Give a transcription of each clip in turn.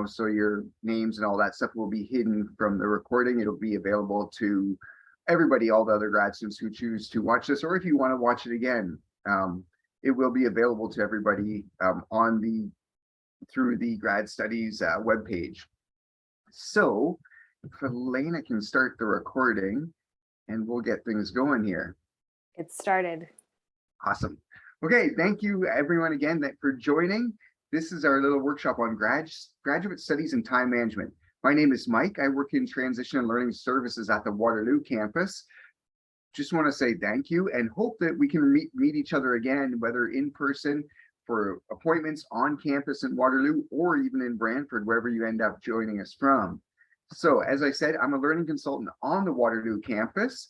so your names and all that stuff will be hidden from the recording. It'll be available to everybody, all the other grad students who choose to watch this, or if you want to watch it again, it will be available to everybody through the grad studies webpage. So if Elena can start the recording and we'll get things going here. It started. Awesome. Okay, thank you everyone again for joining. This is our little workshop on graduate studies and time management. My name is Mike. I work in transition and learning services at the Waterloo campus. Just want to say thank you and hope that we can meet each other again, whether in person for appointments on campus in Waterloo or even in Brantford, wherever you end up joining us from. So as I said, I'm a learning consultant on the Waterloo campus,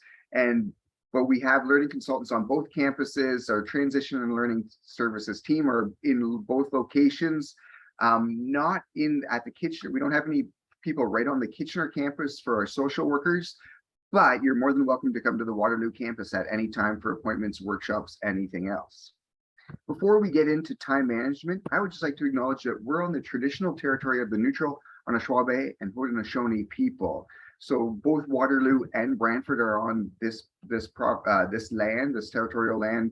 but we have learning consultants on both campuses. Our transition and learning services team are in both locations, not at the Kitchener. We don't have any people right on the Kitchener campus for our social workers, but you're more than welcome to come to the Waterloo campus at any time for appointments, workshops, anything else. Before we get into time management, I would just like to acknowledge that we're on the traditional territory of the Neutral, Anishinaabe, and Haudenosaunee people. So both Waterloo and Brantford are on this land, this territorial land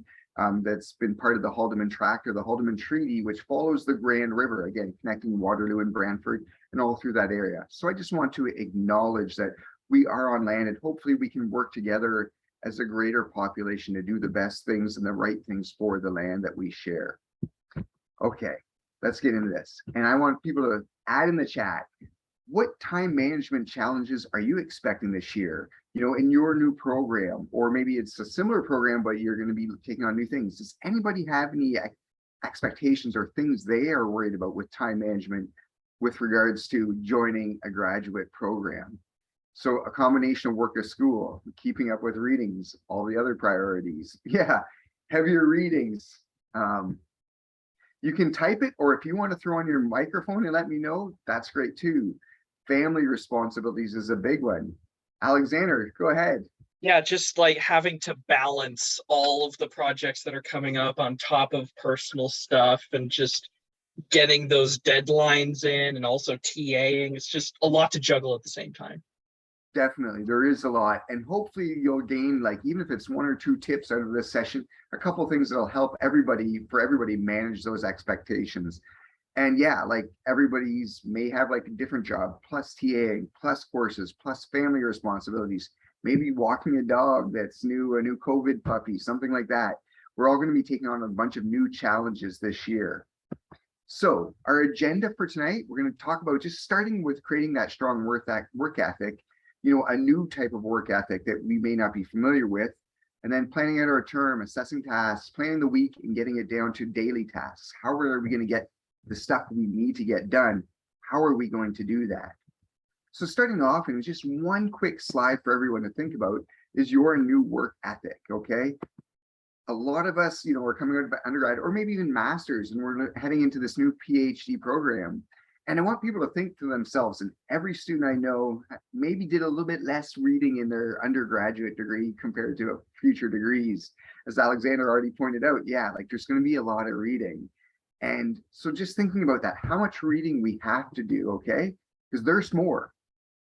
that's been part of the Haldimand Tract or the Haldimand Treaty, which follows the Grand River, again, connecting Waterloo and Brantford and all through that area. So I just want to acknowledge that we are on land and hopefully we can work together as a greater population to do the best things and the right things for the land that we share. Okay, let's get into this. And I want people to add in the chat, what time management challenges are you expecting this year, in your new program? Or maybe it's a similar program, but you're going to be taking on new things. Does anybody have any expectations or things they are worried about with time management with regards to joining a graduate program? So a combination of work to school, keeping up with readings, all the other priorities. Yeah, heavier readings. You can type it, or if you want to throw on your microphone and let me know, that's great too. Family responsibilities is a big one. Alexander, go ahead. Yeah, just like having to balance all of the projects that are coming up on top of personal stuff and just getting those deadlines in and also TAing. It's just a lot to juggle at the same time. Definitely, there is a lot, and hopefully you'll gain, like, even if it's 1 or 2 tips out of this session, a couple of things that'll help everybody manage those expectations. And yeah, like everybody's may have like a different job, plus TAing, plus courses, plus family responsibilities, maybe walking a dog that's a new COVID puppy, something like that. We're all going to be taking on a bunch of new challenges this year. So our agenda for tonight, we're going to talk about just starting with creating that strong work ethic, a new type of work ethic that we may not be familiar with, and then planning out our term, assessing tasks, planning the week, and getting it down to daily tasks. How are we going to get the stuff we need to get done? How are we going to do that? So starting off, and just one quick slide for everyone to think about, is your new work ethic, okay? A lot of us, are coming out of undergrad or maybe even masters, and we're heading into this new PhD program. And I want people to think to themselves, and every student I know maybe did a little bit less reading in their undergraduate degree compared to future degrees. As Alexander already pointed out, yeah, like there's going to be a lot of reading. And so just thinking about that, how much reading we have to do, okay? Because there's more.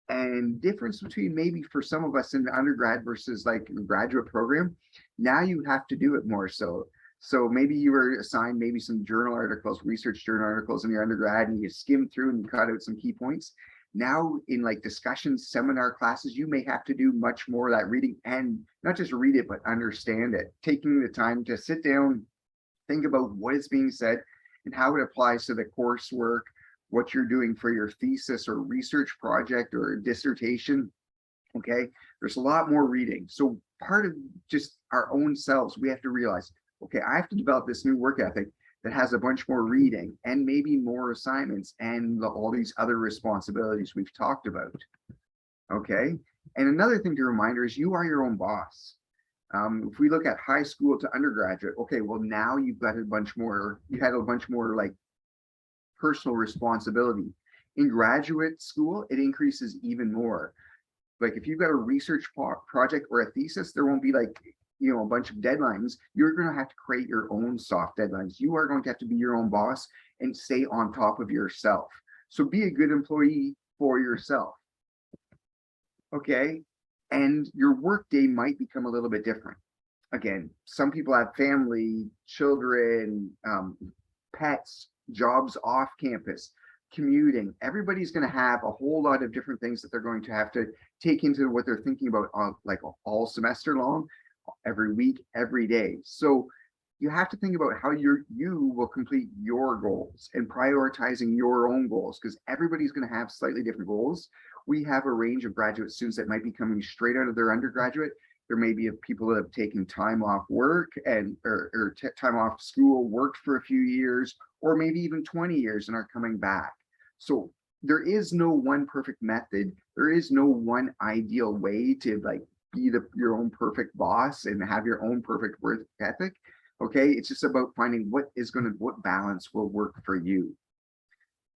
And difference between maybe for some of us in the undergrad versus like a graduate program, now you have to do it more so. So maybe you were assigned maybe some journal articles, research journal articles in your undergrad, and you skimmed through and you cut out some key points. Now in like discussions, seminar classes, you may have to do much more of that reading, and not just read it, but understand it. Taking the time to sit down, think about what is being said and how it applies to the coursework, what you're doing for your thesis or research project or dissertation. Okay, there's a lot more reading. So part of just our own selves, we have to realize, okay, I have to develop this new work ethic that has a bunch more reading and maybe more assignments and all these other responsibilities we've talked about. Okay, and another thing to remind is you are your own boss. If we look at high school to undergraduate, okay, well now you've got a bunch more, you had a bunch more like personal responsibility. In graduate school, it increases even more. Like if you've got a research project or a thesis, there won't be like, a bunch of deadlines. You're going to have to create your own soft deadlines. You are going to have to be your own boss and stay on top of yourself. So be a good employee for yourself. Okay. And your work day might become a little bit different. Again, some people have family, children, pets, jobs off campus, commuting. Everybody's going to have a whole lot of different things that they're going to have to take into what they're thinking about like all semester long, every week, every day. So you have to think about how you will complete your goals and prioritizing your own goals, because everybody's going to have slightly different goals. We have a range of graduate students that might be coming straight out of their undergraduate. There may be people that have taken time off work and or time off school, worked for a few years, or maybe even 20 years and are coming back. So there is no one perfect method. There is no one ideal way to like be your own perfect boss and have your own perfect work ethic. Okay, it's just about finding what balance will work for you.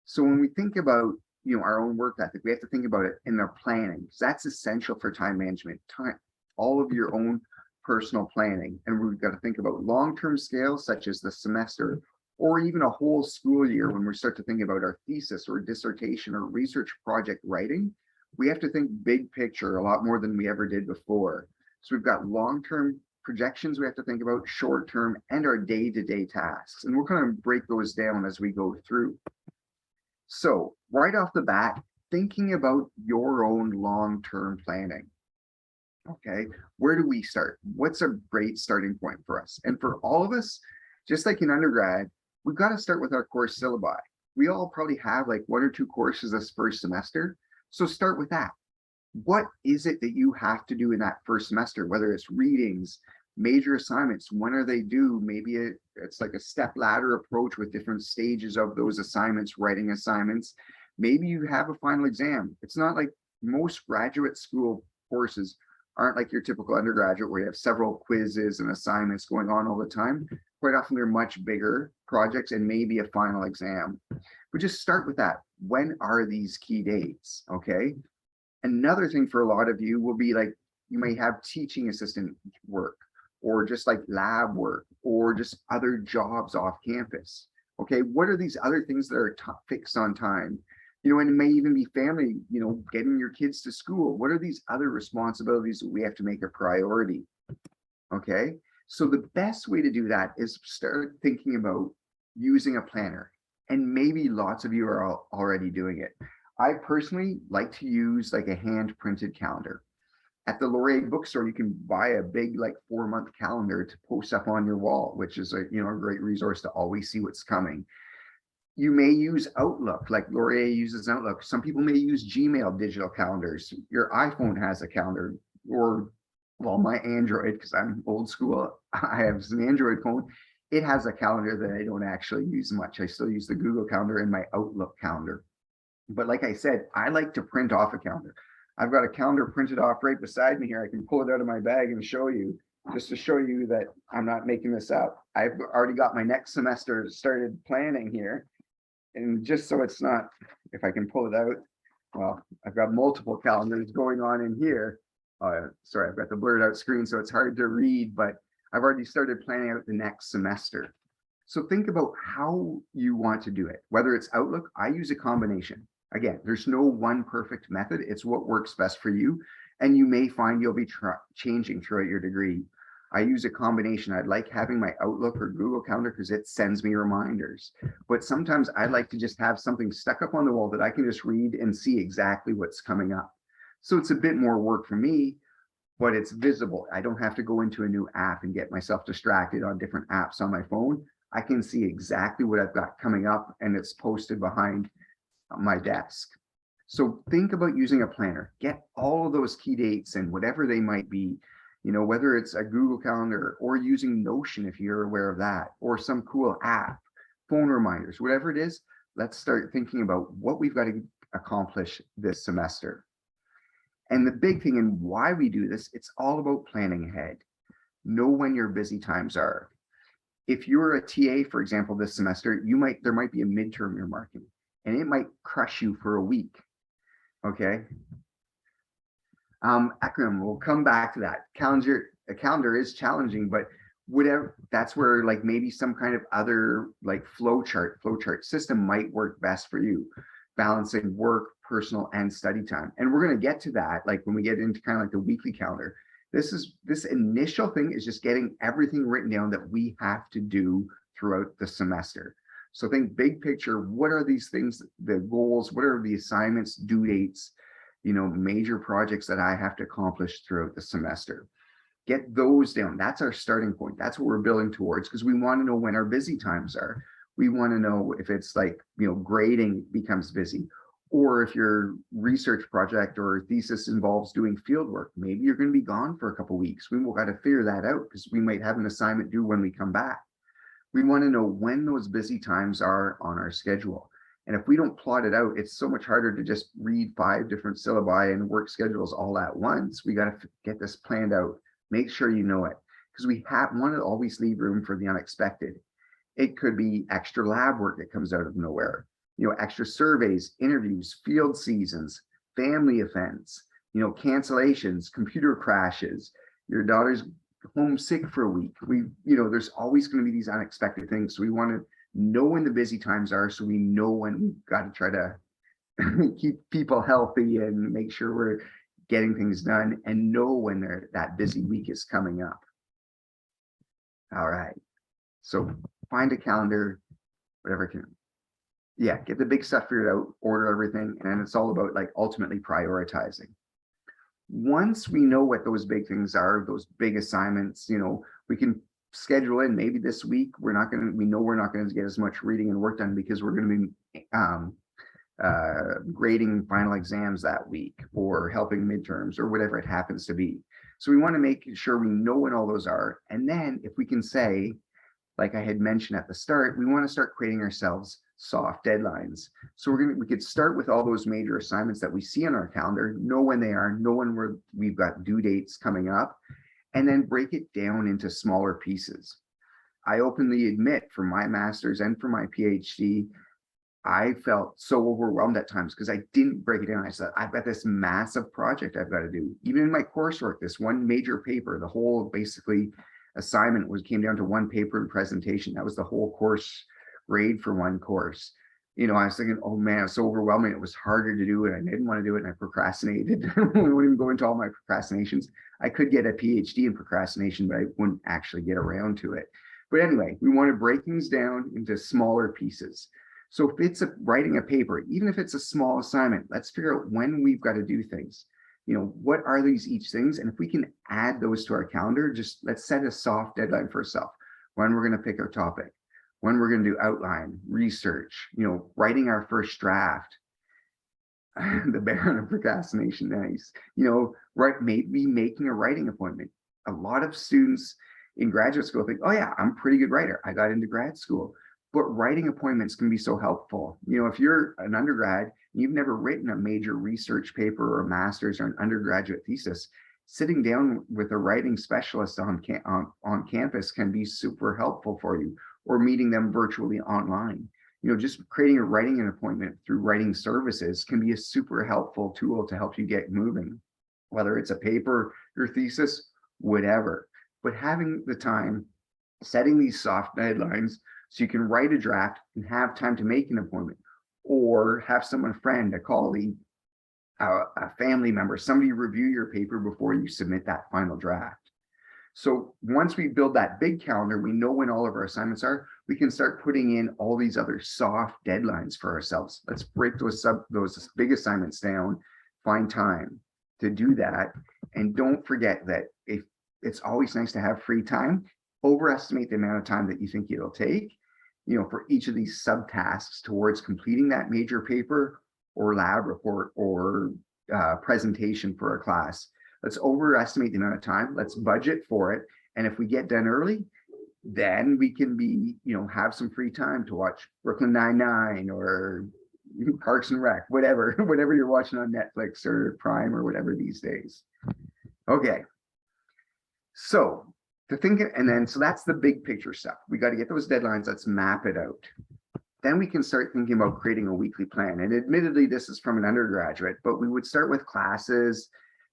So when we think about our own work ethic, we have to think about it in our planning, because that's essential for time management. All of your own personal planning, and we've got to think about long-term scales such as the semester or even a whole school year. When we start to think about our thesis or dissertation or research project writing, we have to think big picture a lot more than we ever did before. So we've got long-term projections we have to think about, short-term, and our day-to-day tasks. And we're going to break those down as we go through. So right off the bat, thinking about your own long-term planning. Okay, where do we start? What's a great starting point for us? And for all of us, just like in undergrad, we've got to start with our course syllabi. We all probably have like 1 or 2 courses this first semester. So start with that. What is it that you have to do in that first semester, whether it's readings, major assignments, when are they due? Maybe it's like a step ladder approach with different stages of those assignments, writing assignments. Maybe you have a final exam. It's not like most graduate school courses aren't like your typical undergraduate where you have several quizzes and assignments going on all the time. Quite often they're much bigger projects and maybe a final exam. But just start with that. When are these key dates? Okay. Another thing for a lot of you will be like, you may have teaching assistant work, or just like lab work, or just other jobs off campus. Okay, what are these other things that are fixed on time? And it may even be family, getting your kids to school. What are these other responsibilities that we have to make a priority? Okay, so the best way to do that is start thinking about using a planner. And maybe lots of you are already doing it. I personally like to use like a hand printed calendar. At the Laurier bookstore, you can buy a big like 4-month calendar to post up on your wall, which is a great resource to always see what's coming. You may use Outlook, like Laurier uses Outlook. Some people may use Gmail digital calendars. Your iPhone has a calendar, or well, my Android, because I'm old school, I have an Android phone. It has a calendar that I don't actually use much. I still use the Google Calendar and my Outlook calendar. But like I said, I like to print off a calendar. I've got a calendar printed off right beside me here. I can pull it out of my bag and show you, just to show you that I'm not making this up. I've already got my next semester started planning here. And just so it's not, if I can pull it out, well, I've got multiple calendars going on in here. Sorry, I've got the blurred out screen, so it's hard to read, but I've already started planning out the next semester. So think about how you want to do it. Whether it's Outlook, I use a combination. Again, there's no one perfect method. It's what works best for you. And you may find you'll be changing throughout your degree. I use a combination. I'd like having my Outlook or Google Calendar because it sends me reminders. But sometimes I like to just have something stuck up on the wall that I can just read and see exactly what's coming up. So it's a bit more work for me, but it's visible. I don't have to go into a new app and get myself distracted on different apps on my phone. I can see exactly what I've got coming up, and it's posted behind my desk. So think about using a planner. Get all of those key dates and whatever they might be, whether it's a Google Calendar or using Notion, if you're aware of that, or some cool app, phone reminders, whatever it is. Let's start thinking about what we've got to accomplish this semester. And the big thing and why we do this, it's all about planning ahead. Know when your busy times are. If you're a TA, for example, this semester, there might be a midterm you're marking, and it might crush you for a week. Okay. Akram, we'll come back to that. A calendar is challenging, but whatever, that's where like maybe some kind of other like flowchart system might work best for you. balancing work, personal, and study time. And we're going to get to that, like when we get into kind of like the weekly calendar. This initial thing is just getting everything written down that we have to do throughout the semester. So think big picture, what are these things, the goals, what are the assignments, due dates, major projects that I have to accomplish throughout the semester. Get those down. That's our starting point. That's what we're building towards, because we want to know when our busy times are. We want to know if it's like, grading becomes busy, or if your research project or thesis involves doing field work. Maybe you're going to be gone for a couple of weeks. We will got to figure that out, because we might have an assignment due when we come back. We want to know when those busy times are on our schedule. And if we don't plot it out, it's so much harder to just read 5 different syllabi and work schedules all at once. We got to get this planned out. Make sure you know it, because we want to always leave room for the unexpected. It could be extra lab work that comes out of nowhere, extra surveys, interviews, field seasons, family events, cancellations, computer crashes, your daughter's homesick for a week. There's always going to be these unexpected things. So we want to know when the busy times are, so we know when we've got to try to keep people healthy and make sure we're getting things done, and know when that busy week is coming up. All right. So find a calendar, whatever can. Yeah, get the big stuff figured out, order everything, and then it's all about like ultimately prioritizing. Once we know what those big things are, those big assignments, we can schedule in. Maybe this week we know we're not going to get as much reading and work done, because we're going to be grading final exams that week, or helping midterms, or whatever it happens to be. So we want to make sure we know when all those are. And then if we can say, like I had mentioned at the start, we want to start creating ourselves soft deadlines. So we could start with all those major assignments that we see on our calendar, know when they are, know when we've got due dates coming up, and then break it down into smaller pieces. I openly admit, for my master's and for my PhD, I felt so overwhelmed at times because I didn't break it down. I said, I've got this massive project I've got to do. Even in my coursework, this one major paper, the whole basically assignment came down to one paper and presentation. That was the whole course grade for one course. I was thinking, oh man, it was so overwhelming. It was harder to do, and I didn't want to do it, and I procrastinated. I wouldn't even go into all my procrastinations. I could get a PhD in procrastination, but I wouldn't actually get around to it. But anyway, we want to break things down into smaller pieces. So if it's writing a paper, even if it's a small assignment, let's figure out when we've got to do things. What are each things? And if we can add those to our calendar, just let's set a soft deadline for ourselves. When we're going to pick our topic, when we're going to do outline, research, writing our first draft. The Baron of procrastination, nice. Maybe making a writing appointment. A lot of students in graduate school think, oh yeah, I'm a pretty good writer. I got into grad school. But writing appointments can be so helpful. If you're an undergrad and you've never written a major research paper or a master's or an undergraduate thesis, sitting down with a writing specialist on campus can be super helpful for you, or meeting them virtually online. Just creating a writing appointment through writing services can be a super helpful tool to help you get moving, whether it's a paper, your thesis, whatever. But having the time, setting these soft deadlines, so you can write a draft and have time to make an appointment, or have a friend, a colleague, a family member, somebody review your paper before you submit that final draft. So once we build that big calendar, we know when all of our assignments are, we can start putting in all these other soft deadlines for ourselves. Let's break those big assignments down, find time to do that. And don't forget that if it's always nice to have free time, overestimate the amount of time that you think it'll take, for each of these subtasks towards completing that major paper or lab report or presentation for a class. Let's overestimate the amount of time. Let's budget for it. And if we get done early, then we can have some free time to watch Brooklyn Nine-Nine or Parks and Rec, whatever you're watching on Netflix or Prime or whatever these days. Okay. So so that's the big picture stuff. We got to get those deadlines. Let's map it out. Then we can start thinking about creating a weekly plan. And admittedly, this is from an undergraduate, but we would start with classes,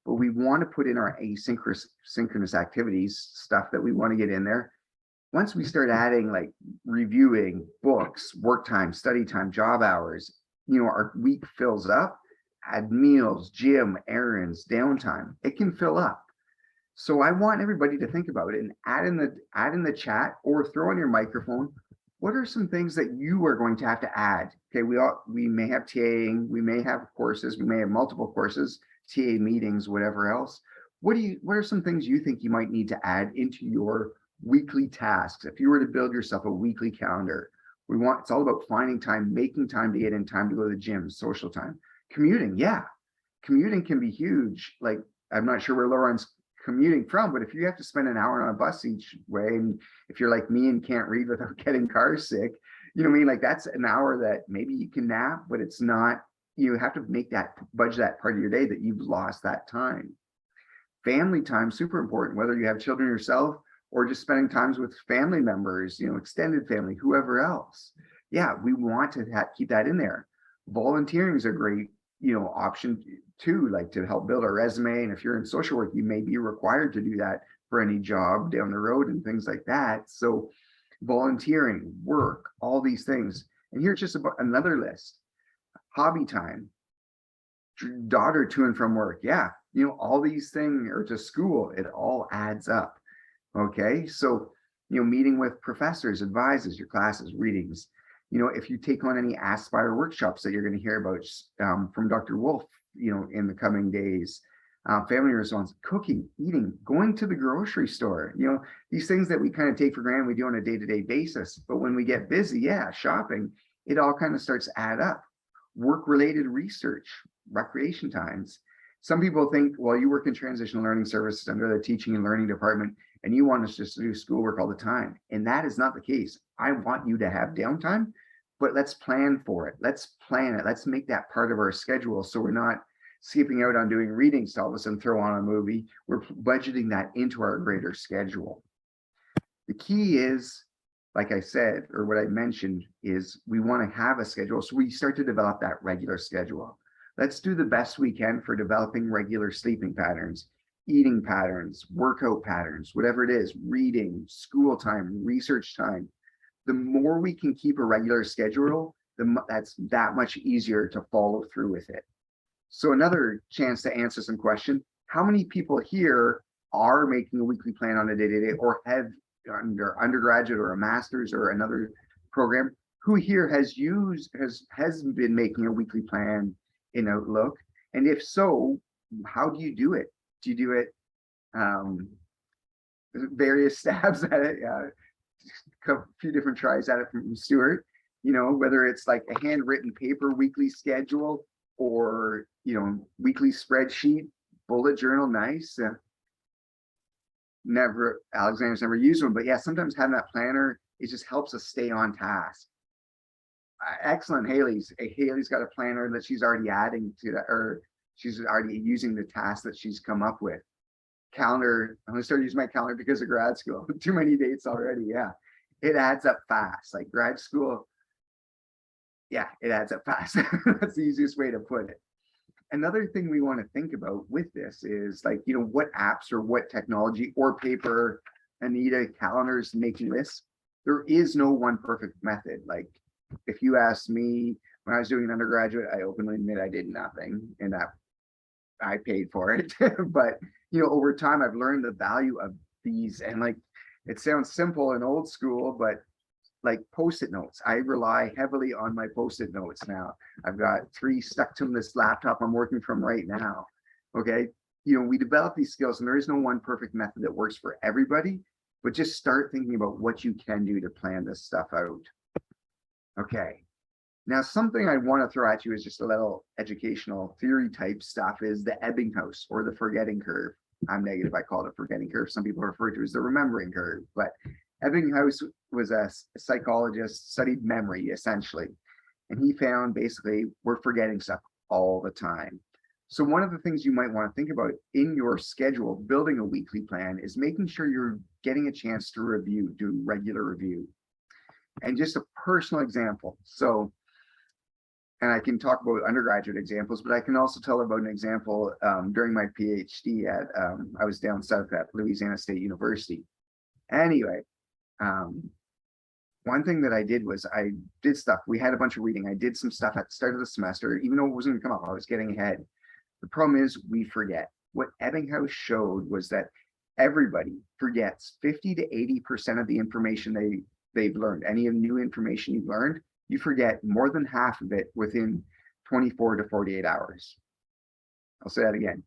but we want to put in our asynchronous activities, stuff that we want to get in there. Once we start adding like reviewing books, work time, study time, job hours, our week fills up, add meals, gym, errands, downtime, it can fill up. So I want everybody to think about it and add in the chat or throw on your microphone. What are some things that you are going to have to add? Okay, we may have TAing, we may have courses, we may have multiple courses, TA meetings, whatever else. What are some things you think you might need to add into your weekly tasks? If you were to build yourself a weekly calendar, it's all about finding time, making time to get in, time to go to the gym, social time. Commuting, yeah. Commuting can be huge. Like, I'm not sure where Lauren's commuting from, but if you have to spend an hour on a bus each way, and if you're like me and can't read without getting car sick, you know what I mean? Like, that's an hour that maybe you can nap, but it's not, you have to budget that part of your day that you've lost that time. Family time, super important, whether you have children yourself or just spending times with family members, extended family, whoever else. Yeah, we want to keep that in there. Volunteering is a great, option too, like to help build a resume. And if you're in social work, you may be required to do that for any job down the road and things like that. So volunteering, work, all these things. And here's just another list. Hobby time, daughter to and from work. Yeah, all these things, or to school, it all adds up. Okay, so meeting with professors, advisors, your classes, readings. If you take on any Aspire workshops that you're going to hear about from Dr. Wolf, in the coming days, family response, cooking, eating, going to the grocery store, these things that we kind of take for granted, we do on a day-to-day basis. But when we get busy, yeah, shopping, it all kind of starts to add up. Work-related research, recreation times. Some people think, well, you work in transitional learning services under the teaching and learning department, and you want us just to do schoolwork all the time. And that is not the case. I want you to have downtime, but let's plan for it. Let's plan it. Let's make that part of our schedule, so we're not skipping out on doing readings to all of a sudden throw on a movie. We're budgeting that into our greater schedule. The key is, like I said, or what I mentioned, is we want to have a schedule. So we start to develop that regular schedule. Let's do the best we can for developing regular sleeping patterns, eating patterns, workout patterns, whatever it is, reading, school time, research time. The more we can keep a regular schedule, that's that much easier to follow through with it. So another chance to answer some question: how many people here are making a weekly plan on a day-to-day, or have under undergraduate or a master's or another program? Who here has been making a weekly plan in Outlook? And if so, how do you do it? Do you do it various stabs at it, a few different tries at it from Stuart, whether it's like a handwritten paper weekly schedule, or weekly spreadsheet, bullet journal? Nice. Alexander's never used one, but yeah, sometimes having that planner, it just helps us stay on task. Excellent. Haley's got a planner that she's already adding to that, or she's already using the tasks that she's come up with. Calendar, I'm gonna start using my calendar because of grad school. Too many dates already. Yeah, it adds up fast. Like grad school, yeah, it adds up fast. That's the easiest way to put it. Another thing we want to think about with this is, like, what apps or what technology or paper, Anita, calendars making this. There is no one perfect method. Like, if you asked me when I was doing an undergraduate, I openly admit I did nothing, and that I paid for it. But over time, I've learned the value of these. And like, it sounds simple and old school, but like Post-it notes, I rely heavily on my Post-it notes now. I've got 3 stuck to this laptop I'm working from right now. Okay, we develop these skills, and there is no one perfect method that works for everybody, but just start thinking about what you can do to plan this stuff out. Okay, now something I want to throw at you is just a little educational theory type stuff, is the Ebbinghaus, or the forgetting curve. I'm negative, I call it a forgetting curve. Some people refer to it as the remembering curve, but Ebbinghaus was a psychologist, studied memory essentially, and he found basically we're forgetting stuff all the time. So one of the things you might want to think about in your schedule, building a weekly plan, is making sure you're getting a chance to do regular review. And just a personal example. So, and I can talk about undergraduate examples, but I can also tell about an example during my PhD at, I was down south at Louisiana State University. Anyway, one thing that I did was I did stuff. We had a bunch of reading. I did some stuff at the start of the semester, even though it wasn't gonna come up, I was getting ahead. The problem is we forget. What Ebbinghaus showed was that everybody forgets 50 to 80% of the information they've learned. Any of new information you've learned, you forget more than half of it within 24 to 48 hours. I'll say that again.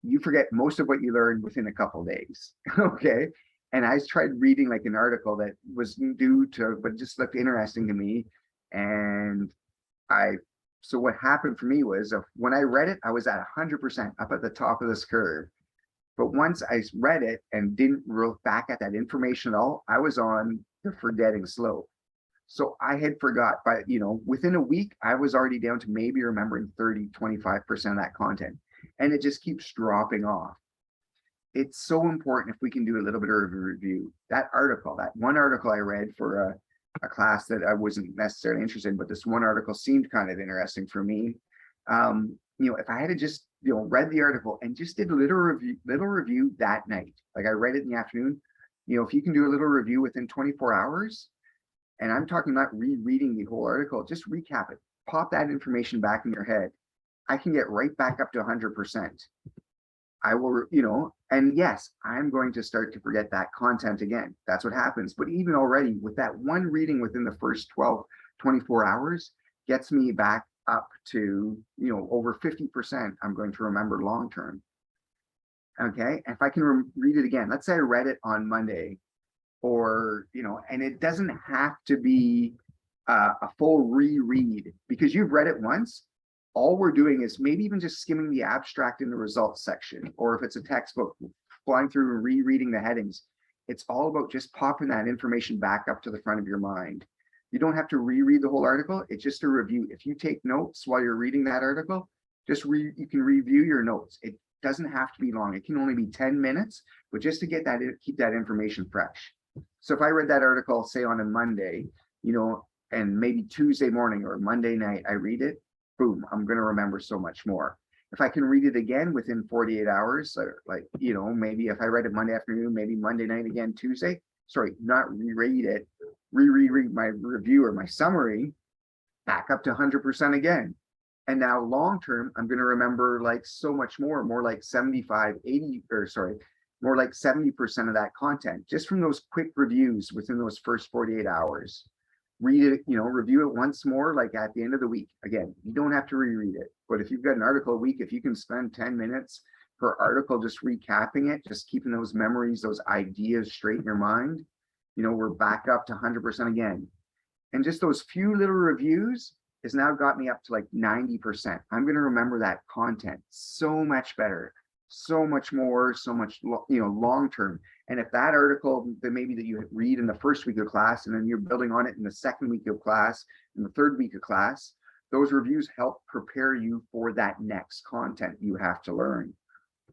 You forget most of what you learned within a couple of days. Okay. And I tried reading like an article that was due to, but just looked interesting to me. And so what happened for me was when I read it, I was at 100% up at the top of this curve. But once I read it and didn't look back at that information at all, I was on the forgetting slope. So I had forgot, but within a week, I was already down to maybe remembering 30, 25% of that content. And it just keeps dropping off. It's so important if we can do a little bit of a review. That one article I read for a class that I wasn't necessarily interested in, but this one article seemed kind of interesting for me. If I had to just, read the article and just did a little review that night, like I read it in the afternoon, if you can do a little review within 24 hours, and I'm talking about rereading the whole article, just recap it, pop that information back in your head. I can get right back up to 100%. I will, and yes, I'm going to start to forget that content again. That's what happens. But even already with that one reading within the first 24 hours gets me back up to, over 50%. I'm going to remember long-term. Okay. If I can read it again, let's say I read it on Monday or, and it doesn't have to be a full reread because you've read it once. All we're doing is maybe even just skimming the abstract in the results section, or if it's a textbook, flying through and rereading the headings. It's all about just popping that information back up to the front of your mind. You don't have to reread the whole article. It's just a review. If you take notes while you're reading that article, you can review your notes. It doesn't have to be long. It can only be 10 minutes, but just to keep that information fresh. So if I read that article, say on a Monday, and maybe Tuesday morning or Monday night, I read it, boom, I'm going to remember so much more. If I can read it again within 48 hours, maybe if I read it Monday afternoon, maybe Monday night again, Tuesday, not reread it, reread my review or my summary, back up to 100% again. And now long-term, I'm going to remember like so much more like 70% of that content, just from those quick reviews within those first 48 hours. Read it, review it once more, like at the end of the week. Again, you don't have to reread it, but if you've got an article a week, if you can spend 10 minutes per article, just recapping it, just keeping those memories, those ideas straight in your mind, we're back up to 100% again. And just those few little reviews has now got me up to like 90%. I'm going to remember that content so much better, so much more, so much, long-term. And if that article that maybe that you read in the first week of class, and then you're building on it in the second week of class, in the third week of class, those reviews help prepare you for that next content you have to learn.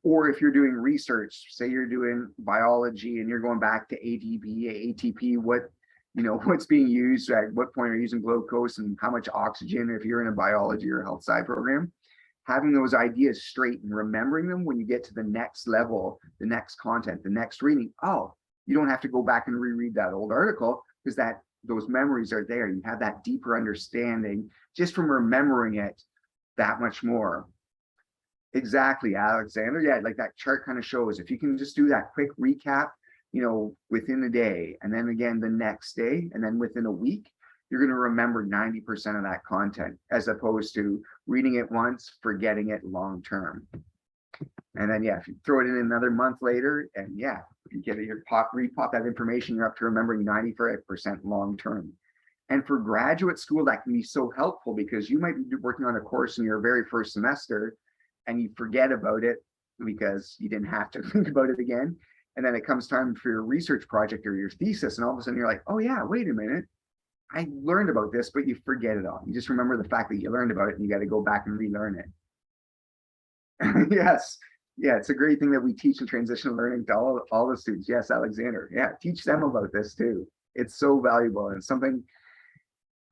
Or if you're doing research, say you're doing biology and you're going back to ADP, ATP, what's being used, at what point are you using glucose and how much oxygen, if you're in a biology or health sci program. Having those ideas straight and remembering them when you get to the next level, the next content, the next reading, you don't have to go back and reread that old article because those memories are there. You have that deeper understanding just from remembering it that much more. Exactly, Alexander. Yeah, like that chart kind of shows if you can just do that quick recap, within a day, and then again the next day, and then within a week, you're going to remember 90% of that content, as opposed to reading it once, forgetting it long term. And then, if you throw it in another month later, and you get your repop that information, you're up to remembering 95% long term. And for graduate school, that can be so helpful because you might be working on a course in your very first semester and you forget about it because you didn't have to think about it again. And then it comes time for your research project or your thesis, and all of a sudden you're like, oh yeah, wait a minute. I learned about this, but you forget it all. You just remember the fact that you learned about it and you got to go back and relearn it. Yes. Yeah, it's a great thing that we teach in transitional learning to all the students. Yes, Alexander. Yeah, teach them about this too. It's so valuable and something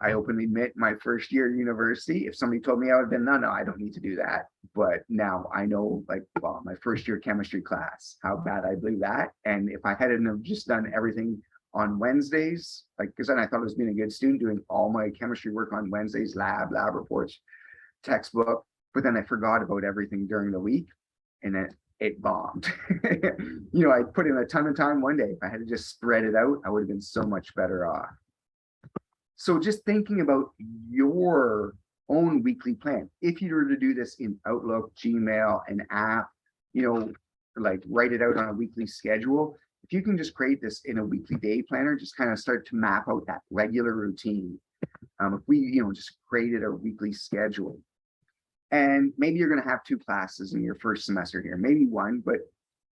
I openly admit my first year at university, if somebody told me I would have been, no, I don't need to do that. But now I know, my first year chemistry class, how bad I blew that. And if I hadn't have just done everything on Wednesdays, like, because then I thought I was being a good student, doing all my chemistry work on Wednesdays, lab reports, textbook, but then I forgot about everything during the week, and then it bombed. I put in a ton of time one day. If I had to just spread it out, I would have been so much better off. So just thinking about your own weekly plan, if you were to do this in Outlook, Gmail, an app, like write it out on a weekly schedule. If you can just create this in a weekly day planner, just kind of start to map out that regular routine. If we, just created a weekly schedule, and maybe you're going to have 2 classes in your first semester here, maybe 1, but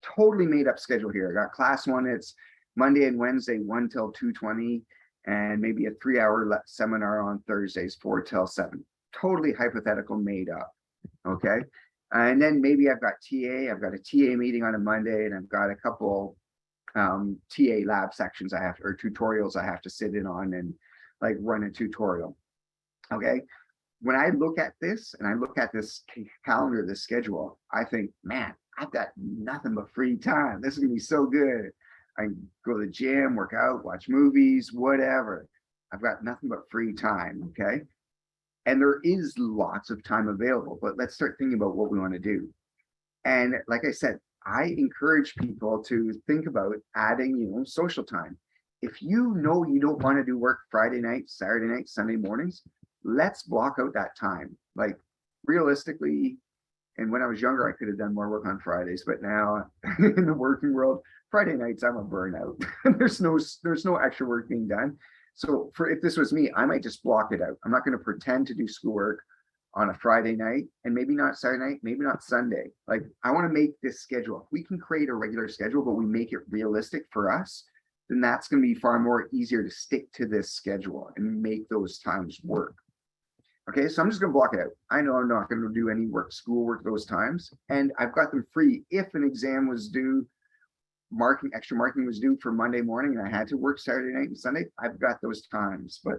totally made up schedule here. I got class 1, it's Monday and Wednesday, 1 till 2:20, and maybe a 3-hour seminar on Thursdays, 4 till 7. Totally hypothetical, made up. Okay. And then maybe I've got I've got a TA meeting on a Monday, and I've got a couple TA lab sections or tutorials I have to sit in on and like run a tutorial. Okay. When I look at this and I look at this calendar, this schedule, I think, man, I've got nothing but free time. This is gonna be so good. I can go to the gym, work out, watch movies, whatever. I've got nothing but free time. Okay. And there is lots of time available, but let's start thinking about what we want to do. And like I said, I encourage people to think about adding, social time. If you know you don't want to do work Friday night, Saturday night, Sunday mornings, let's block out that time. Like realistically, and when I was younger, I could have done more work on Fridays, but now in the working world, Friday nights, I'm a burnout. there's no extra work being done. So if this was me, I might just block it out. I'm not going to pretend to do schoolwork on a Friday night, and maybe not Saturday night, maybe not Sunday. Like, I want to make this schedule. We can create a regular schedule, but we make it realistic for us, then that's going to be far more easier to stick to this schedule and make those times work. Okay, so I'm just going to block it out. I know I'm not going to do any schoolwork those times, and I've got them free. If an exam was due, extra marking was due for Monday morning, and I had to work Saturday night and Sunday, I've got those times. But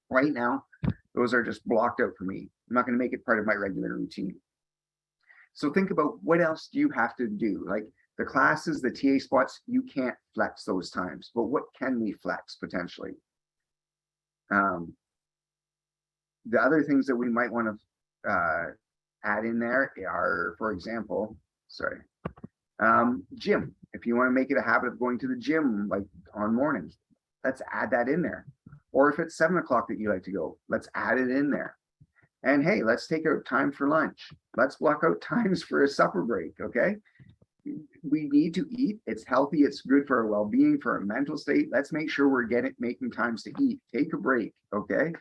right now, those are just blocked out for me. I'm not going to make it part of my regular routine. So think about, what else do you have to do? Like the classes, the TA spots, you can't flex those times, but what can we flex potentially? The other things that we might want to add in there are, for example, gym. If you want to make it a habit of going to the gym, like on mornings, let's add that in there. Or if it's 7 o'clock that you like to go, let's add it in there. And hey, let's take out time for lunch. Let's block out times for a supper break. Okay. We need to eat. It's healthy. It's good for our well-being, for our mental state. Let's make sure we're making times to eat. Take a break. Okay.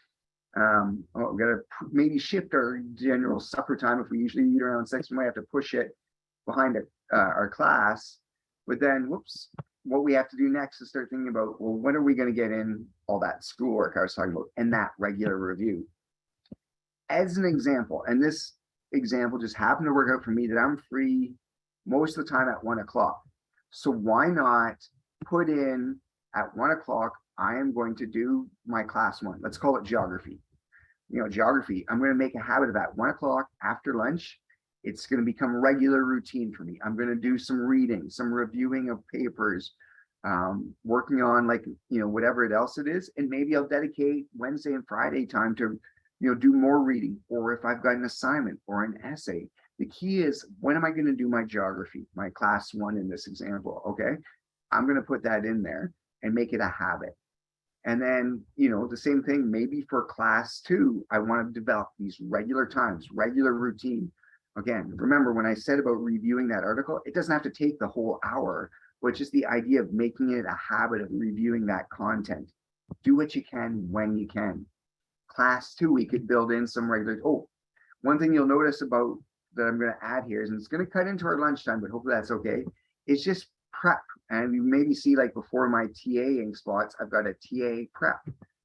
We're gonna maybe shift our general supper time. If we usually eat around 6, we might have to push it behind our class. But then, what we have to do next is start thinking about, well, when are we going to get in all that schoolwork I was talking about and that regular review? As an example, and this example just happened to work out for me, that I'm free most of the time at 1 o'clock. So why not put in at 1 o'clock, I am going to do my class 1. Let's call it geography. Geography, I'm going to make a habit of at 1 o'clock after lunch. It's going to become regular routine for me. I'm going to do some reading, some reviewing of papers, working on whatever else it is. And maybe I'll dedicate Wednesday and Friday time to, do more reading, or if I've got an assignment or an essay. The key is, when am I going to do my geography, my class 1 in this example? Okay. I'm going to put that in there and make it a habit. And then, the same thing, maybe for class 2, I want to develop these regular times, regular routine. Again, remember when I said about reviewing that article, it doesn't have to take the whole hour, but just the idea of making it a habit of reviewing that content. Do what you can when you can. Class 2, we could build in some regular. Oh, one thing you'll notice about that I'm going to add here is, and it's going to cut into our lunchtime, but hopefully that's okay. It's just prep. And you maybe see, like before my TAing spots, I've got a TA prep.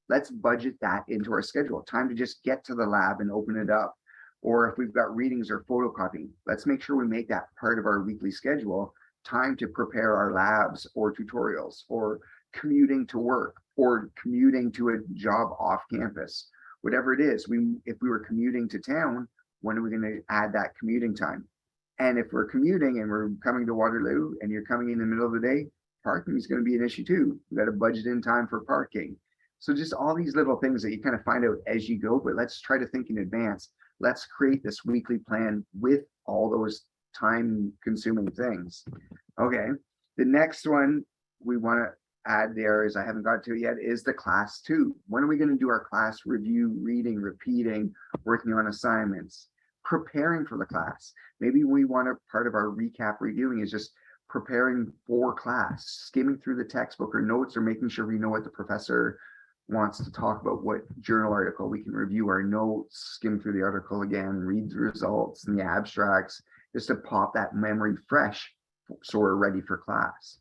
Let's budget that into our schedule. Time to just get to the lab and open it up. Or if we've got readings or photocopying, let's make sure we make that part of our weekly schedule. Time to prepare our labs or tutorials, or commuting to work, or commuting to a job off campus. Whatever it is, if we were commuting to town, when are we going to add that commuting time? And if we're commuting and we're coming to Waterloo and you're coming in the middle of the day, parking is going to be an issue too. We got to budget in time for parking. So just all these little things that you kind of find out as you go, but let's try to think in advance. Let's create this weekly plan with all those time consuming things. Okay. The next one we want to add there is, I haven't got to it yet, is the class 2. When are we going to do our class review, reading, repeating, working on assignments, preparing for the class? Maybe we want to, part of our recap reviewing is just preparing for class, skimming through the textbook or notes, or making sure we know what the professor wants to talk about, what journal article. We can review our notes, skim through the article again, read the results and the abstracts, just to pop that memory fresh so we're ready for class.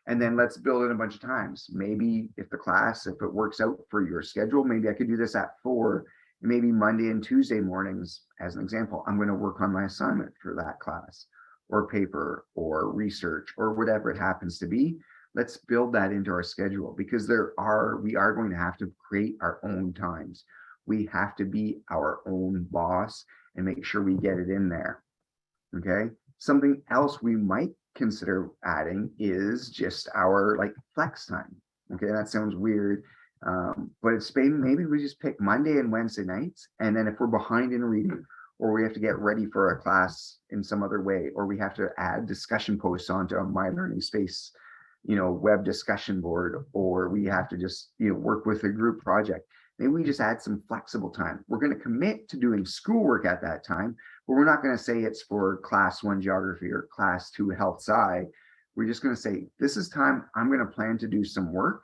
And then let's build it a bunch of times. Maybe if the class, if it works out for your schedule, maybe I could do this at 4, maybe Monday and Tuesday mornings, as an example, I'm going to work on my assignment for that class or paper or research or whatever it happens to be. Let's build that into our schedule, because we are going to have to create our own times. We have to be our own boss and make sure we get it in there. Okay. Something else we might consider adding is just our like flex time. Okay, that sounds weird, but it's maybe we just pick Monday and Wednesday nights, and then if we're behind in reading, or we have to get ready for a class in some other way, or we have to add discussion posts onto a My Learning Space, web discussion board, or we have to just work with a group project, maybe we just add some flexible time. We're going to commit to doing schoolwork at that time, but we're not going to say it's for class 1 geography or class 2 health sci. We're just going to say, this is time I'm going to plan to do some work.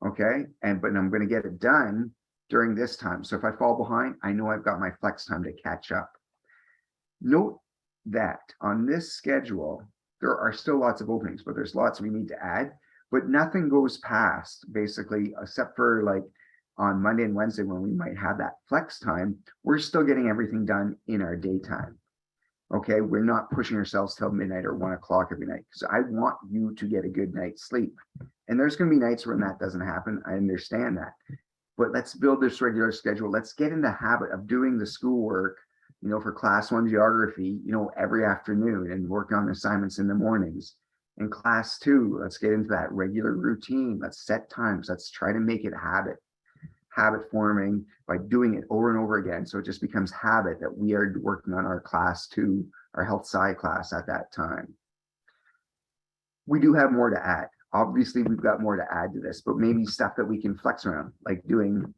Okay. But I'm going to get it done during this time. So if I fall behind, I know I've got my flex time to catch up. Note that on this schedule, there are still lots of openings, but there's lots we need to add, but nothing goes past basically, except for like on Monday and Wednesday when we might have that flex time, we're still getting everything done in our daytime. Okay, we're not pushing ourselves till midnight or 1 o'clock every night. So I want you to get a good night's sleep. And there's going to be nights when that doesn't happen. I understand that. But let's build this regular schedule. Let's get in the habit of doing the schoolwork, for class 1 geography, every afternoon, and working on assignments in the mornings. In class 2, let's get into that regular routine. Let's set times. Let's try to make it habit forming by doing it over and over again. So it just becomes habit that we are working on our class 2, our health sci class at that time. We do have more to add. Obviously, we've got more to add to this, but maybe stuff that we can flex around, like doing,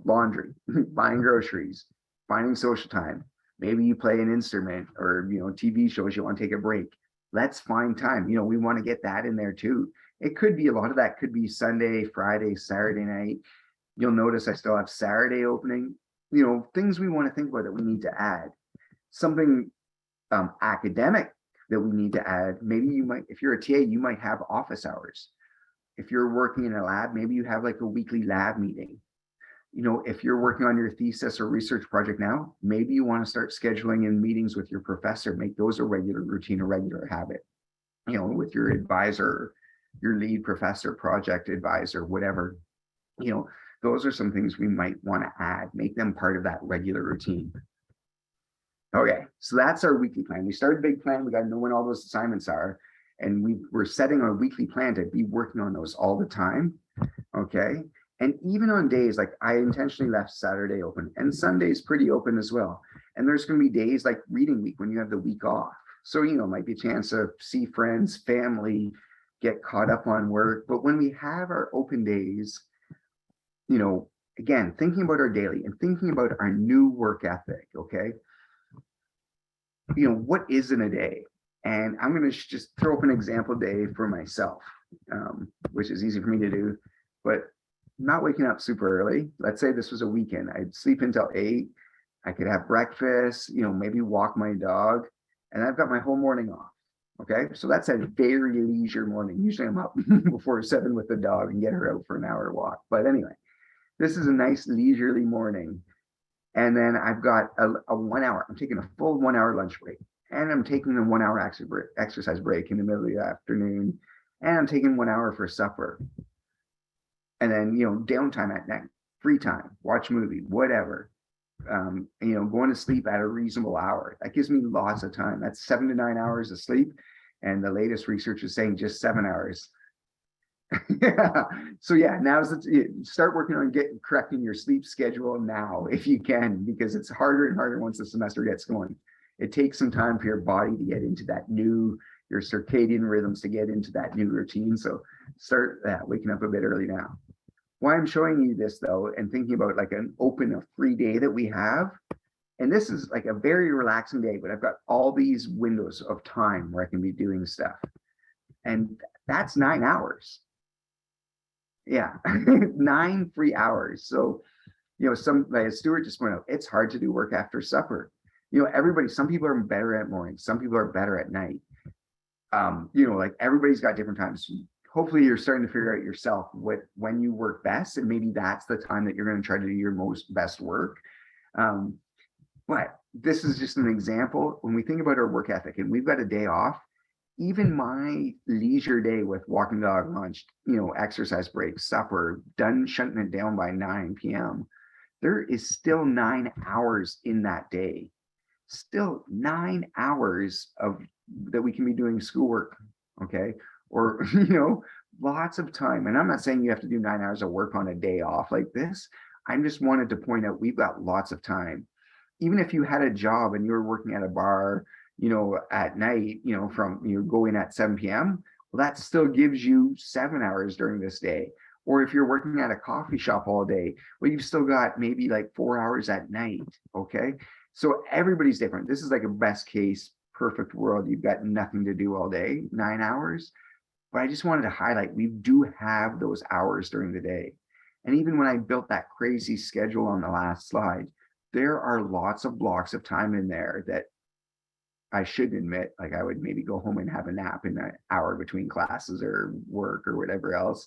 laundry, buying groceries, finding social time. Maybe you play an instrument or, TV shows, you want to take a break. Let's find time. We want to get that in there too. It could be a lot of that could be Sunday, Friday, Saturday night. You'll notice I still have Saturday opening, things we want to think about that we need to add. Something academic that we need to add. Maybe you might, if you're a TA, you might have office hours. If you're working in a lab, maybe you have like a weekly lab meeting. If you're working on your thesis or research project now, maybe you want to start scheduling in meetings with your professor, make those a regular routine, a regular habit, with your advisor, your lead professor, project advisor, whatever, those are some things we might want to add, make them part of that regular routine. Okay, so that's our weekly plan. We started a big plan. We got to know when all those assignments are, and we're setting our weekly plan to be working on those all the time. Okay, and even on days like I intentionally left Saturday open, and Sunday's pretty open as well. And there's going to be days like reading week when you have the week off. So, might be a chance to see friends, family, get caught up on work. But when we have our open days, again, thinking about our daily and thinking about our new work ethic, okay? What is in a day? And I'm going to just throw up an example day for myself, which is easy for me to do, but not waking up super early. Let's say this was a weekend. I'd sleep until 8. I could have breakfast, maybe walk my dog, and I've got my whole morning off. Okay, so that's a very leisure morning. Usually I'm up before 7 with the dog and get her out for an hour walk. But anyway, this is a nice leisurely morning. And then I've got a 1 hour. I'm taking a full 1 hour lunch break. And I'm taking a 1 hour exercise break in the middle of the afternoon. And I'm taking 1 hour for supper. And then, downtime at night, free time, watch a movie, whatever. Going to sleep at a reasonable hour. That gives me lots of time. That's 7 to 9 hours of sleep. And the latest research is saying just 7 hours. Yeah. So yeah, now's start working on correcting your sleep schedule now if you can, because it's harder and harder once the semester gets going. It takes some time for your body to get into that new, your circadian rhythms to get into that new routine. So start waking up a bit early now. Why I'm showing you this though, and thinking about like an open, a free day that we have, and this is like a very relaxing day, but I've got all these windows of time where I can be doing stuff. And that's 9 hours. Yeah, 9 free hours. So, some like Stuart just pointed out, it's hard to do work after supper. Everybody, some people are better at morning, some people are better at night. Like everybody's got different times. Hopefully you're starting to figure out yourself when you work best, and maybe that's the time that you're going to try to do your most best work. But this is just an example. When we think about our work ethic and we've got a day off, even my leisure day with walking dog, lunch, exercise breaks, supper, done shutting it down by 9 p.m., there is still 9 hours in that day. Still 9 hours of that we can be doing schoolwork, okay? Or, lots of time. And I'm not saying you have to do 9 hours of work on a day off like this. I just wanted to point out we've got lots of time. Even if you had a job and you were working at a bar, at night, from you go in at 7 p.m., well, that still gives you 7 hours during this day. Or if you're working at a coffee shop all day, well, you've still got maybe like 4 hours at night. Okay. So everybody's different. This is like a best case, perfect world. You've got nothing to do all day, 9 hours. But I just wanted to highlight we do have those hours during the day. And even when I built that crazy schedule on the last slide, there are lots of blocks of time in there that I should admit, like I would maybe go home and have a nap in an hour between classes or work or whatever else.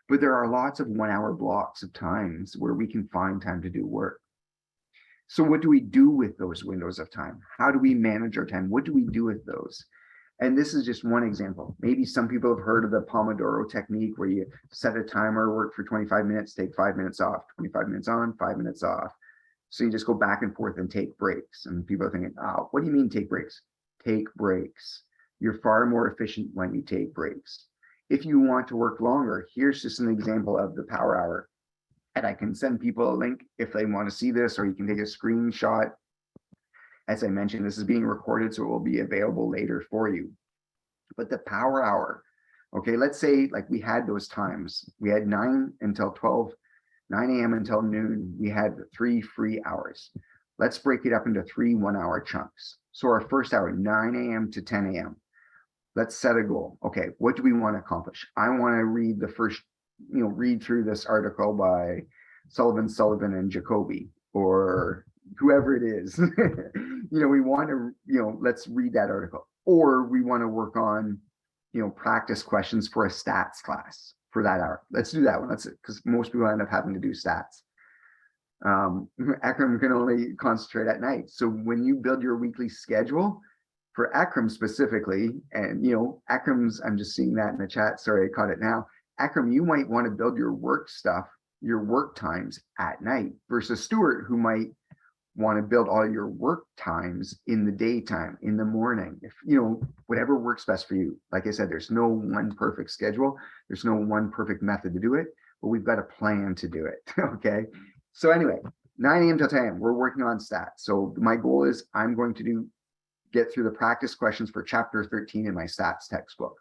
But there are lots of 1 hour blocks of times where we can find time to do work. So what do we do with those windows of time? How do we manage our time? What do we do with those? And this is just one example. Maybe some people have heard of the Pomodoro technique where you set a timer, work for 25 minutes, take 5 minutes off, 25 minutes on, 5 minutes off. So you just go back and forth and take breaks. And people are thinking, oh, what do you mean take breaks? Take breaks. You're far more efficient when you take breaks. If you want to work longer, here's just an example of the power hour. And I can send people a link if they want to see this, or you can take a screenshot. As I mentioned, this is being recorded, so it will be available later for you. But the power hour, okay, let's say like we had those times. We had 9 until 12, 9 a.m. until noon. We had 3 free hours. Let's break it up into 3 1-hour chunks. So our first hour, 9 a.m. to 10 a.m. Let's set a goal. Okay, what do we want to accomplish? I want to read the first, read through this article by Sullivan and Jacoby, or whoever it is. We want to, let's read that article. Or we want to work on, practice questions for a stats class for that hour. Let's do that one. That's it, because most people end up having to do stats. Akram can only concentrate at night. So when you build your weekly schedule for Akram specifically, and Akram's, I'm just seeing that in the chat. Sorry, I caught it now. Akram, you might want to build your work stuff, your work times at night, versus Stuart, who might want to build all your work times in the daytime, in the morning. If whatever works best for you. Like I said, there's no one perfect schedule. There's no one perfect method to do it, but we've got a plan to do it. Okay. So anyway, 9 a.m. till 10 a.m. we're working on stats. So my goal is I'm going to get through the practice questions for chapter 13 in my stats textbook.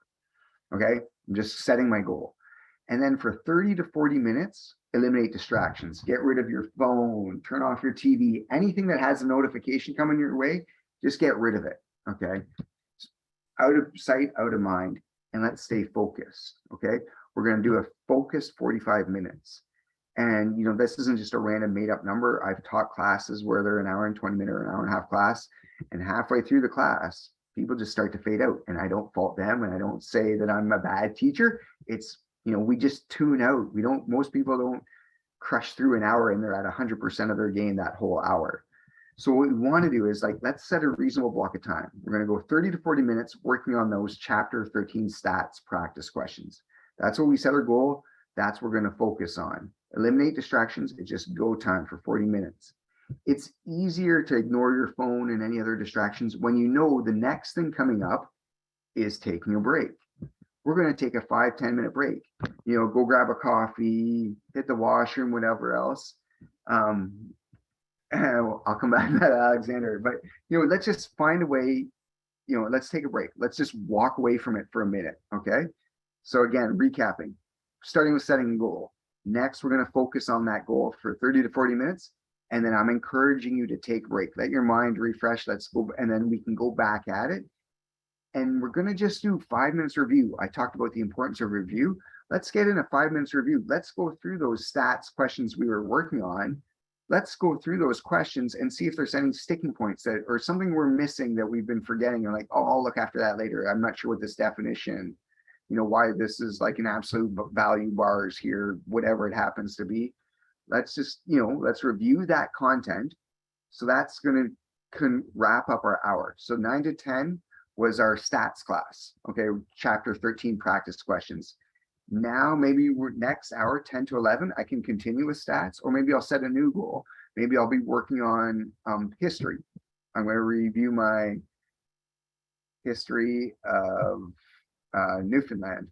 Okay. I'm just setting my goal. And then for 30 to 40 minutes, eliminate distractions. Get rid of your phone, turn off your TV, anything that has a notification coming your way, just get rid of it. Okay. Out of sight, out of mind, and let's stay focused. Okay. We're going to do a focused 45 minutes. And, this isn't just a random made up number. I've taught classes where they're an hour and 20 minute or an hour and a half class. And halfway through the class, people just start to fade out. And I don't fault them. And I don't say that I'm a bad teacher. It's, we just tune out. Most people don't crush through an hour and they're at 100% of their game that whole hour. So what we want to do is let's set a reasonable block of time. We're going to go 30 to 40 minutes working on those chapter 13 stats practice questions. That's what we set our goal. That's what we're going to focus on. Eliminate distractions. It's just go time for 40 minutes. It's easier to ignore your phone and any other distractions when you know the next thing coming up is taking a break. we're going to take a 5-10 minute break, go grab a coffee, hit the washroom, whatever else. And I'll come back to that, Alexander, but let's just find a way, let's take a break. Let's just walk away from it for a minute. Okay. So again, recapping, starting with setting a goal. Next, we're going to focus on that goal for 30 to 40 minutes. And then I'm encouraging you to take a break, let your mind refresh. Let's go. And then we can go back at it. And we're going to just do 5 minutes review. I talked about the importance of review. Let's get in a 5 minutes review. Let's go through those stats questions we were working on. Let's go through those questions and see if there's any sticking points that, or something we're missing that we've been forgetting. Or like, oh, I'll look after that later. I'm not sure what this definition, why this is like an absolute value bars here, whatever it happens to be. Let's just, let's review that content. So that's going to wrap up our hour. So 9 to 10 was our stats class. Okay, chapter 13 practice questions. Now maybe we're next hour 10 to 11, I can continue with stats, or maybe I'll set a new goal. Maybe I'll be working on history. I'm going to review my history of Newfoundland.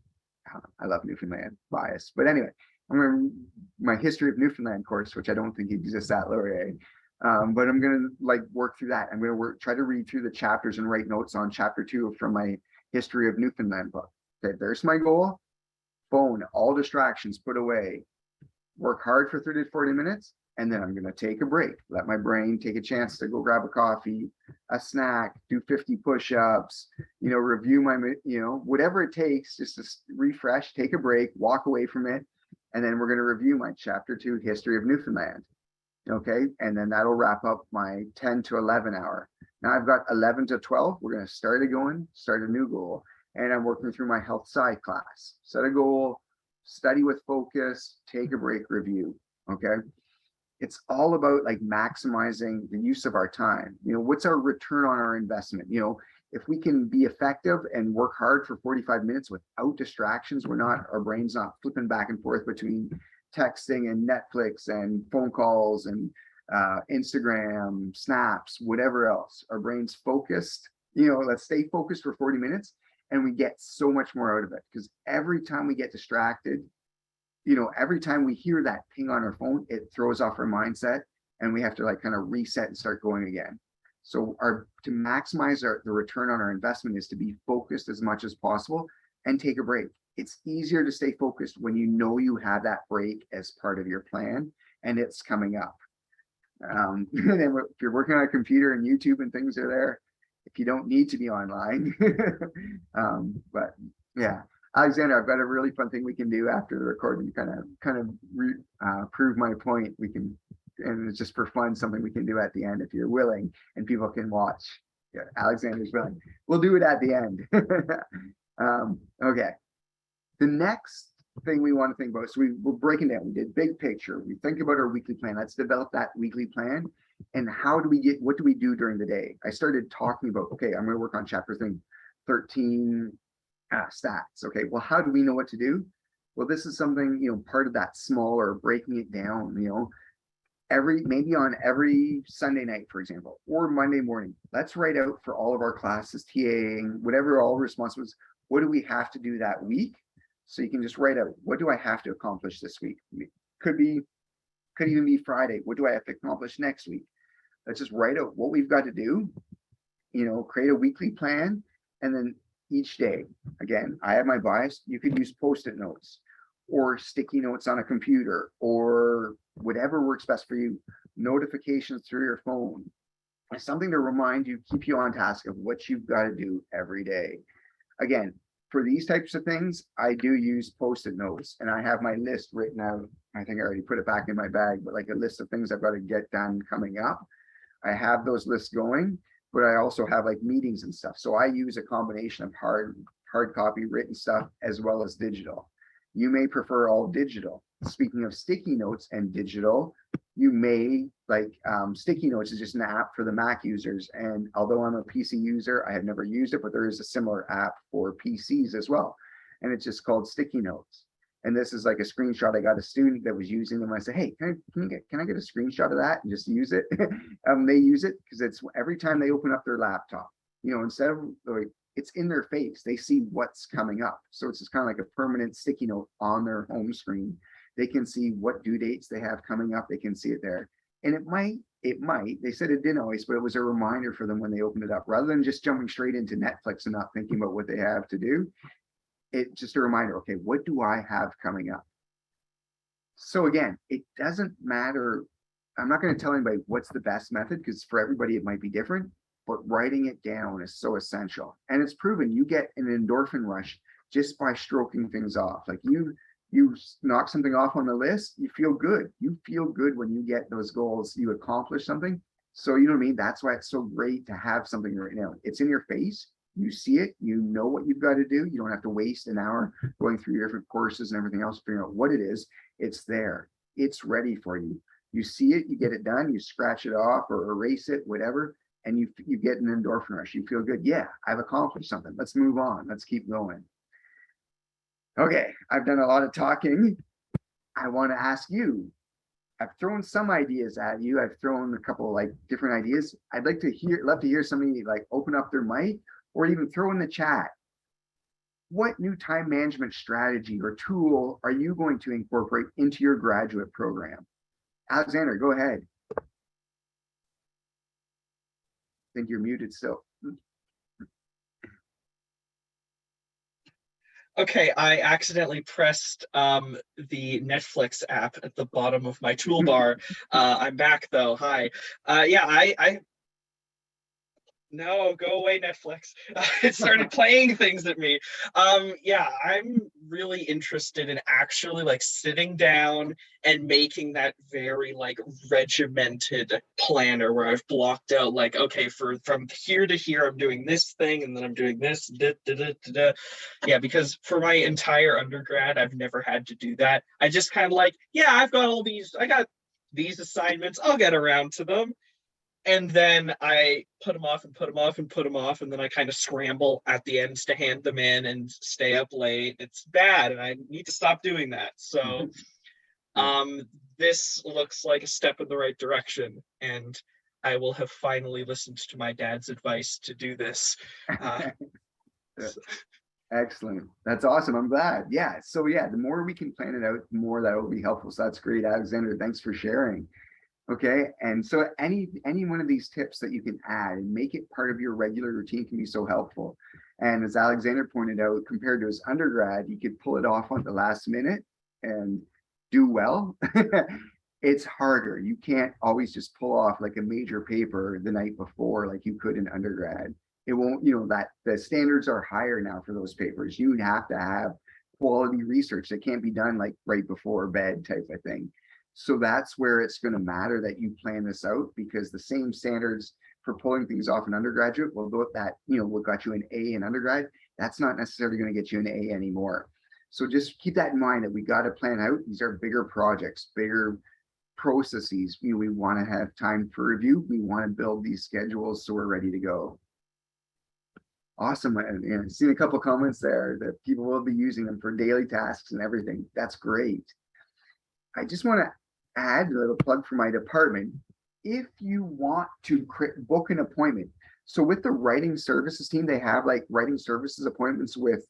I love Newfoundland, bias, but anyway, I'm going to my history of Newfoundland course, which I don't think exists at Laurier. But I'm going to work through that. I'm going to try to read through the chapters and write notes on chapter 2 from my history of Newfoundland book. Okay, there's my goal. Phone, all distractions put away. Work hard for 30 to 40 minutes, and then I'm going to take a break. Let my brain take a chance to go grab a coffee, a snack, do 50 push-ups, review my, whatever it takes just to refresh, take a break, walk away from it. And then we're going to review my chapter 2 history of Newfoundland. Okay, and then that'll wrap up my 10 to 11 hour. Now I've got 11 to 12. We're going to start a new goal. And I'm working through my health sci class. Set a goal, study with focus, take a break, review. Okay, it's all about maximizing the use of our time. What's our return on our investment? If we can be effective and work hard for 45 minutes without distractions, our brain's not flipping back and forth between texting and Netflix and phone calls and Instagram, snaps, whatever else. Our brain's focused. Let's stay focused for 40 minutes and we get so much more out of it, because every time we get distracted, every time we hear that ping on our phone, it throws off our mindset and we have to kind of reset and start going again. So to maximize the return on our investment is to be focused as much as possible and take a break. It's easier to stay focused when you have that break as part of your plan and it's coming up. And then if you're working on a computer and YouTube and things are there, if you don't need to be online. But yeah, Alexander, I've got a really fun thing we can do after the recording to kind of prove my point. We can, and it's just for fun, something we can do at the end if you're willing and people can watch. Yeah, Alexander's willing. We'll do it at the end. Okay. The next thing we want to think about, so we're breaking down, we did big picture, we think about our weekly plan. Let's develop that weekly plan. And what do we do during the day? I started talking about, okay, I'm going to work on chapter 13 stats. Okay, well, how do we know what to do? Well, this is something, part of that smaller breaking it down, maybe on every Sunday night, for example, or Monday morning, let's write out for all of our classes, TAing, whatever all responsibilities, what do we have to do that week? So you can just write out, what do I have to accomplish this week? Could even be Friday. What do I have to accomplish next week? Let's just write out what we've got to do, create a weekly plan. And then each day, again, I have my bias. You could use Post-it notes or sticky notes on a computer or whatever works best for you. Notifications through your phone. It's something to remind you, keep you on task of what you've got to do every day. Again, for these types of things, I do use Post-it notes and I have my list written out. I think I already put it back in my bag, but a list of things I've got to get done coming up. I have those lists going, but I also have meetings and stuff. So I use a combination of hard copy written stuff as well as digital. You may prefer all digital. Speaking of sticky notes and digital, you may sticky notes is just an app for the Mac users. And although I'm a PC user, I have never used it, but there is a similar app for PCs as well. And it's just called Sticky Notes. And this is a screenshot. I got a student that was using them. I said, hey, can I get a screenshot of that and just use it? They use it because it's every time they open up their laptop, instead of it's in their face. They see what's coming up. So it's just kind of like a permanent sticky note on their home screen. They can see what due dates they have coming up. They can see it there. And they said it didn't always, but it was a reminder for them when they opened it up, rather than just jumping straight into Netflix and not thinking about what they have to do. It's just a reminder, okay, what do I have coming up? So again, it doesn't matter. I'm not going to tell anybody what's the best method, because for everybody it might be different, but writing it down is so essential. And it's proven you get an endorphin rush just by stroking things off. Like you knock something off on the list, you feel good. You feel good when you get those goals, you accomplish something. So you know what I mean? That's why it's so great to have something right now. It's in your face. You see it, you know what you've got to do. You don't have to waste an hour going through your different courses and everything else, figuring out what it is. It's there. It's ready for you. You see it, you get it done, you scratch it off or erase it, whatever, and you get an endorphin rush. You feel good. Yeah, I've accomplished something. Let's move on. Let's keep going. Okay, I've done a lot of talking. I want to ask you. I've thrown some ideas at you. I've thrown a couple of like different ideas. I'd like to love to hear somebody like open up their mic or even throw in the chat. What new time management strategy or tool are you going to incorporate into your graduate program? Alexander, go ahead. I think you're muted still. Okay, I accidentally pressed the Netflix app at the bottom of my toolbar. I'm back though. Hi. Yeah, I no, go away, Netflix. It started playing things at me. Yeah, I'm really interested in actually like sitting down and making that very like regimented planner where I've blocked out like, okay, from here to here, I'm doing this thing and then I'm doing this. Yeah, because for my entire undergrad, I've never had to do that. I just kind of like, yeah, I got these assignments, I'll get around to them. And then I put them off and put them off and put them off, and then I kind of scramble at the ends to hand them in and stay up late. It's bad, and I need to stop doing that. So this looks like a step in the right direction, and I will have finally listened to my dad's advice to do this. Excellent. That's awesome. I'm glad. Yeah. So yeah, the more we can plan it out, the more that will be helpful. So that's great, Alexander. Thanks for sharing. Okay, and so any one of these tips that you can add and make it part of your regular routine can be so helpful. And as Alexander pointed out, compared to his undergrad, he could pull it off on the last minute and do well. It's harder. You can't always just pull off like a major paper the night before like you could in undergrad. It won't, that the standards are higher now for those papers. You have to have quality research that can't be done like right before bed type of thing. So that's where it's going to matter that you plan this out, because the same standards for pulling things off in undergraduate will go that, what got you an A in undergrad, that's not necessarily going to get you an A anymore. So just keep that in mind, that we got to plan out. These are bigger projects, bigger processes. We want to have time for review. We want to build these schedules so we're ready to go. Awesome. And I've seen a couple comments there that people will be using them for daily tasks and everything. That's great. I just want to add a little plug for my department. If you want to book an appointment, so with the writing services team, they have like writing services appointments with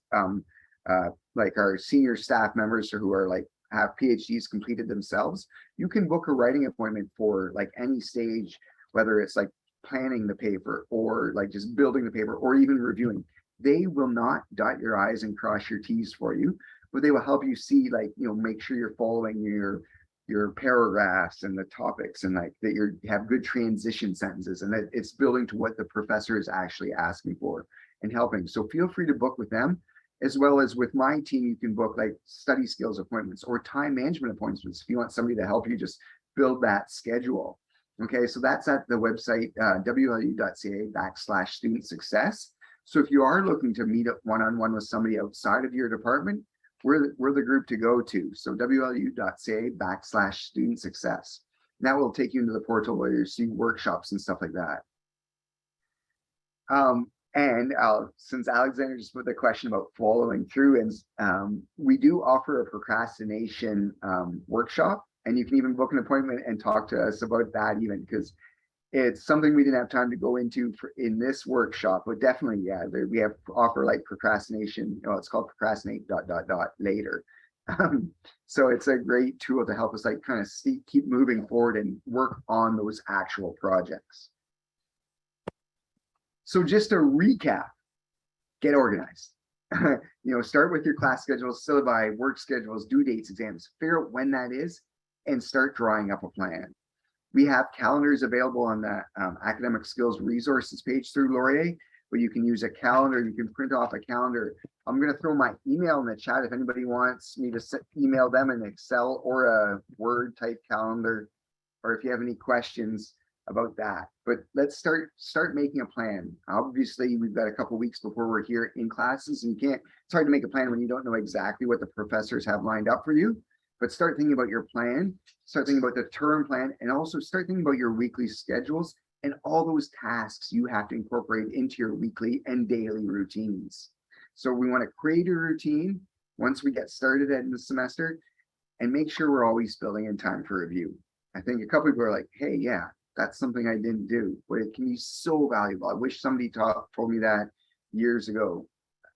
like our senior staff members who are like have PhDs completed themselves. You can book a writing appointment for like any stage, whether it's like planning the paper or like just building the paper or even reviewing. They will not dot your I's and cross your T's for you, but they will help you see, like, make sure you're following your paragraphs and the topics, and like that you have good transition sentences, and that it's building to what the professor is actually asking for and helping. So feel free to book with them, as well as with my team. You can book like study skills appointments or time management appointments if you want somebody to help you just build that schedule. Okay, so that's at the website wlu.ca/student success. So if you are looking to meet up one-on-one with somebody outside of your department, we're the group to go to. So wlu.ca/student success. That will take you into the portal where you see workshops and stuff like that. And since Alexander just put the question about following through, and we do offer a procrastination workshop, and you can even book an appointment and talk to us about that, even because it's something we didn't have time to go into in this workshop, but definitely, yeah, we have offer like procrastination. It's called procrastinate later. So it's a great tool to help us like kind of keep moving forward and work on those actual projects. So just to recap, get organized. Start with your class schedules, syllabi, work schedules, due dates, exams, figure out when that is, and start drawing up a plan. We have calendars available on the academic skills resources page through Laurier, where you can use a calendar. You can print off a calendar. I'm going to throw my email in the chat if anybody wants me to email them an Excel or a Word type calendar, or if you have any questions about that. But let's start making a plan. Obviously, we've got a couple weeks before we're here in classes, and it's hard to make a plan when you don't know exactly what the professors have lined up for you. But start thinking about your plan, start thinking about the term plan, and also start thinking about your weekly schedules and all those tasks you have to incorporate into your weekly and daily routines. So we want to create a routine once we get started in the semester and make sure we're always building in time for review. I think a couple people are like, hey, yeah, that's something I didn't do, but it can be so valuable. I wish somebody told me that years ago.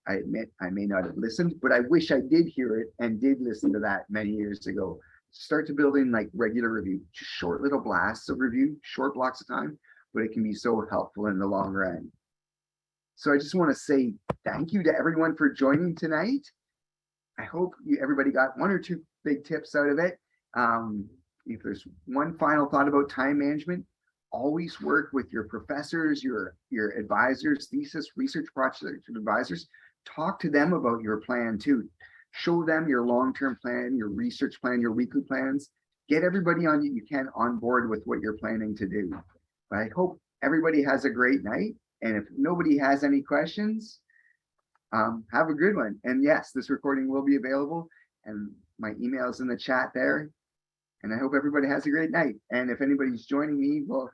I admit I may not have listened, but I wish I did hear it and did listen to that many years ago. Start to build in like regular review, just short little blasts of review, short blocks of time, but it can be so helpful in the long run. So I just want to say thank you to everyone for joining tonight. I hope everybody got one or two big tips out of it. If there's one final thought about time management, always work with your professors, your advisors, thesis, research project advisors. Talk to them about your plan too. Show them your long-term plan, your research plan, your weekly plans. Get everybody you can on board with what you're planning to do. But I hope everybody has a great night. And if nobody has any questions, have a good one. And yes, this recording will be available, and my email is in the chat there. And I hope everybody has a great night. And if anybody's joining me, well,